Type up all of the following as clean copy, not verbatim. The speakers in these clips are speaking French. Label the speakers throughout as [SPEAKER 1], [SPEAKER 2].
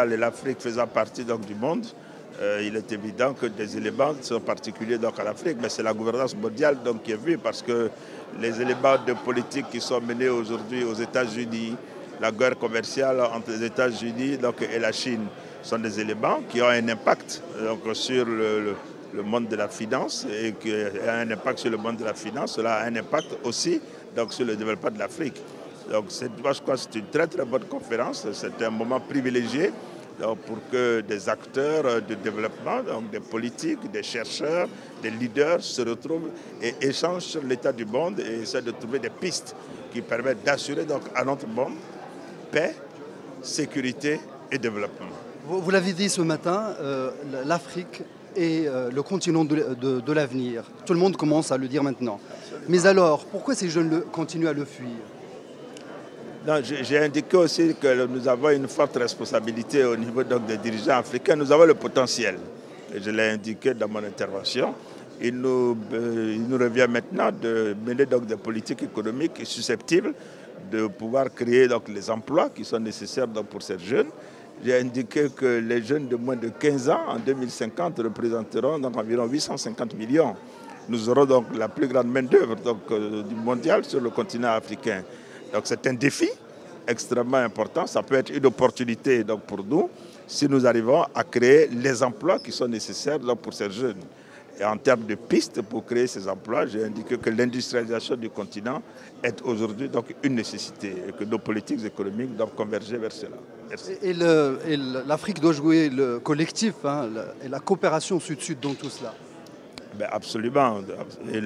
[SPEAKER 1] L'Afrique faisant partie donc, du monde, il est évident que des éléments sont particuliers donc, à l'Afrique, mais c'est la gouvernance mondiale donc, qui est vue parce que les éléments de politique qui sont menés aujourd'hui aux États-Unis, la guerre commerciale entre les États-Unis et la Chine sont des éléments qui ont un impact donc, sur le monde de la finance et qui a un impact sur le monde de la finance. Cela a un impact aussi donc, sur le développement de l'Afrique. Donc moi je crois que c'est une très très bonne conférence, c'est un moment privilégié donc, pour que des acteurs de développement, donc des politiques, des chercheurs, des leaders se retrouvent et échangent sur l'état du monde et essaient de trouver des pistes qui permettent d'assurer donc à notre monde paix, sécurité et développement.
[SPEAKER 2] Vous l'avez dit ce matin, l'Afrique est le continent de l'avenir. Tout le monde commence à le dire maintenant. Absolument. Mais alors, pourquoi ces jeunes continuent à le fuir?
[SPEAKER 1] J'ai indiqué aussi que nous avons une forte responsabilité au niveau donc, des dirigeants africains. Nous avons le potentiel. Et je l'ai indiqué dans mon intervention. Il nous revient maintenant de mener donc, des politiques économiques susceptibles de pouvoir créer donc, les emplois qui sont nécessaires donc, pour ces jeunes. J'ai indiqué que les jeunes de moins de 15 ans en 2050 représenteront donc, environ 850 millions. Nous aurons donc la plus grande main-d'œuvre du mondial sur le continent africain. Donc c'est un défi extrêmement important. Ça peut être une opportunité donc, pour nous si nous arrivons à créer les emplois qui sont nécessaires donc, pour ces jeunes. Et en termes de pistes pour créer ces emplois, j'ai indiqué que l'industrialisation du continent est aujourd'hui donc une nécessité et que nos politiques économiques doivent converger vers cela. Merci.
[SPEAKER 2] Et l'Afrique doit jouer le collectif et la coopération sud-sud dans tout cela.
[SPEAKER 1] Ben absolument. Et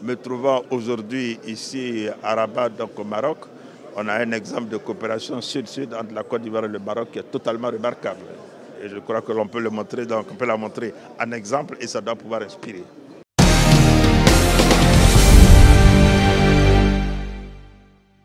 [SPEAKER 1] me trouvant aujourd'hui ici à Rabat, donc au Maroc, on a un exemple de coopération sud-sud entre la Côte d'Ivoire et le Maroc qui est totalement remarquable. Et je crois que l'on peut le montrer, donc on peut la montrer en exemple et ça doit pouvoir inspirer.